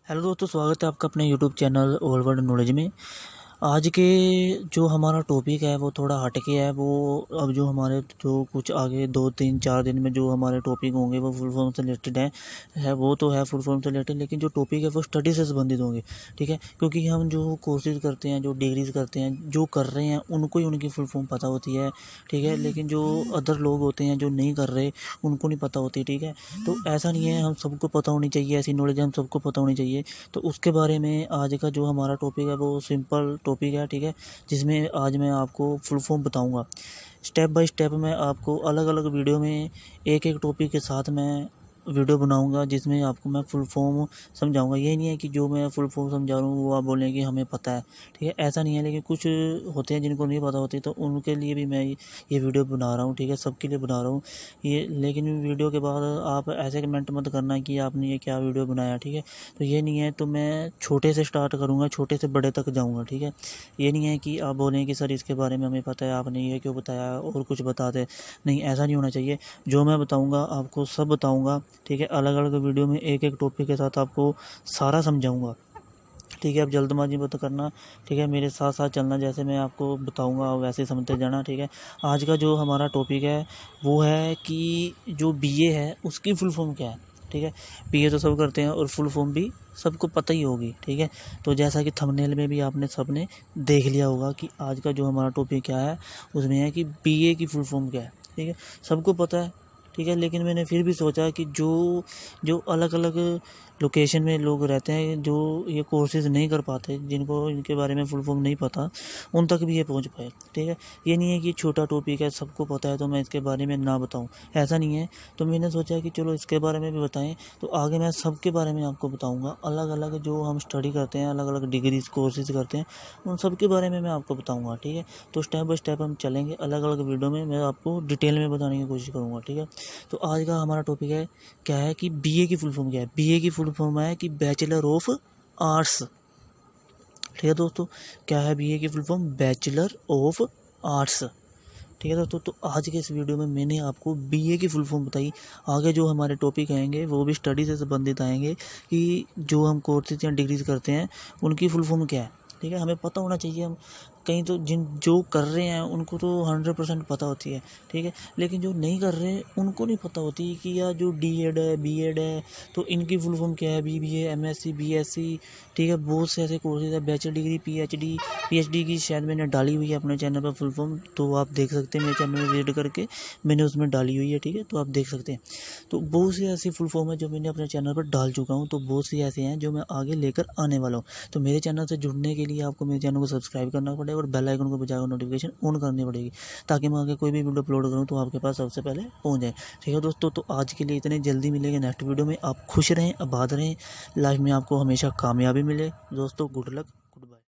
Hello दोस्तों, स्वागत है आपका अपने YouTube channel all world knowledge में। आज के जो हमारा टॉपिक है वो थोड़ा हटके है। वो अब जो हमारे जो कुछ आगे 2 3 4 दिन में जो हमारे टॉपिक होंगे वो फुल फॉर्म से रिलेटेड है वो तो है फुल फॉर्म से रिलेटेड, लेकिन जो टॉपिक है वो स्टडी से संबंधित होंगे। ठीक है, क्योंकि हम जो कोर्सेज करते हैं, जो डिग्रीज करते हैं, जो कर रहे हैं उनको ही उनकी फुल फॉर्म पता होती है। ठीक है, लेकिन जो अदर लोग होते हैं जो नहीं कर रहे उनको नहीं पता होती। ठीक है, तो ऐसा नहीं है, हम सबको पता होनी चाहिए, ऐसी नॉलेज हम सबको पता होनी चाहिए। तो उसके बारे में आज का जो हमारा टॉपिक है वो सिंपल टॉपिक है। ठीक है, जिसमें आज मैं आपको फुल फॉर्म बताऊंगा। स्टेप बाय स्टेप मैं आपको अलग अलग वीडियो में एक एक टॉपिक के साथ मैं वीडियो बनाऊंगा, जिसमें आपको मैं फुल फॉर्म समझाऊंगा। ये नहीं है कि जो मैं फुल फॉर्म समझा रहा हूँ वो आप बोलें कि हमें पता है। ठीक है, ऐसा नहीं है, लेकिन कुछ होते हैं जिनको नहीं पता होती, तो उनके लिए भी मैं ये वीडियो बना रहा हूँ। ठीक है, सबके लिए बना रहा हूँ ये। लेकिन वीडियो के बाद आप ऐसे कमेंट मत करना कि आपने ये क्या वीडियो बनाया। ठीक है, तो ये नहीं है, तो मैं छोटे से स्टार्ट करूँगा, छोटे से बड़े तक जाऊँगा। ठीक है, ये नहीं है कि आप बोलें कि सर इसके बारे में हमें पता है, आपने ये क्यों बताया और कुछ बता दे। नहीं, ऐसा नहीं होना चाहिए। जो मैं बताऊँगा आपको सब बताऊँगा। ठीक है, अलग अलग वीडियो में एक एक टॉपिक के साथ आपको सारा समझाऊंगा। ठीक है, अब जल्दबाजी मत करना। ठीक है, मेरे साथ साथ चलना, जैसे मैं आपको बताऊंगा वैसे समझते जाना। ठीक है, आज का जो हमारा टॉपिक है वो है कि जो बीए है उसकी फुल फॉर्म क्या है। ठीक है, बीए तो सब करते हैं और फुल फॉर्म भी सबको पता ही होगी। ठीक है, तो जैसा कि थंबनेल में भी आपने सबने देख लिया होगा कि आज का जो हमारा टॉपिक क्या है, उसमें है कि बीए की फुल फॉर्म क्या है। ठीक है, सबको पता है। ठीक है, लेकिन मैंने फिर भी सोचा कि जो जो अलग अलग लोकेशन में लोग रहते हैं, जो ये कोर्सेज नहीं कर पाते, जिनको इनके बारे में फुल फॉर्म नहीं पता, उन तक भी ये पहुंच पाए। ठीक है, ये नहीं है कि छोटा टॉपिक है सबको पता है तो मैं इसके बारे में ना बताऊं, ऐसा नहीं है। तो मैंने सोचा कि चलो इसके बारे में भी बताएं, तो आगे मैं सबके बारे में आपको बताऊँगा। अलग अलग जो हम स्टडी करते हैं, अलग अलग डिग्रीज कोर्सेज करते हैं, उन सब के बारे में मैं आपको बताऊँगा। ठीक है, तो स्टेप बाय स्टेप हम चलेंगे, अलग अलग वीडियो में मैं आपको डिटेल में बताने की कोशिश करूँगा। ठीक है, तो आज का हमारा टॉपिक है क्या है कि बीए की फुल फॉर्म क्या है। बीए की फुल फॉर्म है कि बैचलर ऑफ आर्ट्स। ठीक है दोस्तों, क्या है बीए की full form? Bachelor of arts. ठीक है दोस्तों, तो आज के इस वीडियो में मैंने आपको बीए की फुल फॉर्म बताई। आगे जो हमारे टॉपिक आएंगे वो भी स्टडी से संबंधित आएंगे कि जो हम कोर्सेज या डिग्रीज करते हैं उनकी फुल फॉर्म क्या है। ठीक है, हमें पता होना चाहिए। हम कहीं तो जिन जो कर रहे हैं उनको तो 100% पता होती है। ठीक है, लेकिन जो नहीं कर रहे उनको नहीं पता होती कि यार जो डीएड है, बीएड है, तो इनकी फुल फॉर्म क्या है। BBA, MSc, BSc. ठीक है, बहुत से ऐसे कोर्सेज है, बैचलर डिग्री, पीएचडी की शायद मैंने डाली हुई है अपने चैनल पर फुल फॉर्म, तो आप देख सकते हैं मेरे चैनल में विजिट करके, मैंने उसमें डाली हुई है। ठीक है, तो आप देख सकते हैं। तो बहुत सी ऐसी फुल फॉर्म है जो मैंने अपने चैनल पर डाल चुका हूँ, तो बहुत सी ऐसे हैं जो मैं आगे लेकर आने वाला हूँ। तो मेरे चैनल से जुड़ने के लिए आपको मेरे चैनल को सब्सक्राइब करना पड़ेगा और बेल आइकन को बजाकर नोटिफिकेशन ऑन करनी पड़ेगी, ताकि मैं आगे कोई भी वीडियो अपलोड करूँ तो आपके पास सबसे पहले पहुँच जाए। ठीक है दोस्तों, तो आज के लिए इतने, जल्दी मिलेंगे नेक्स्ट वीडियो में। आप खुश रहें, आबाद रहें, लाइफ में आपको हमेशा कामयाबी मिले। दोस्तों गुड लक।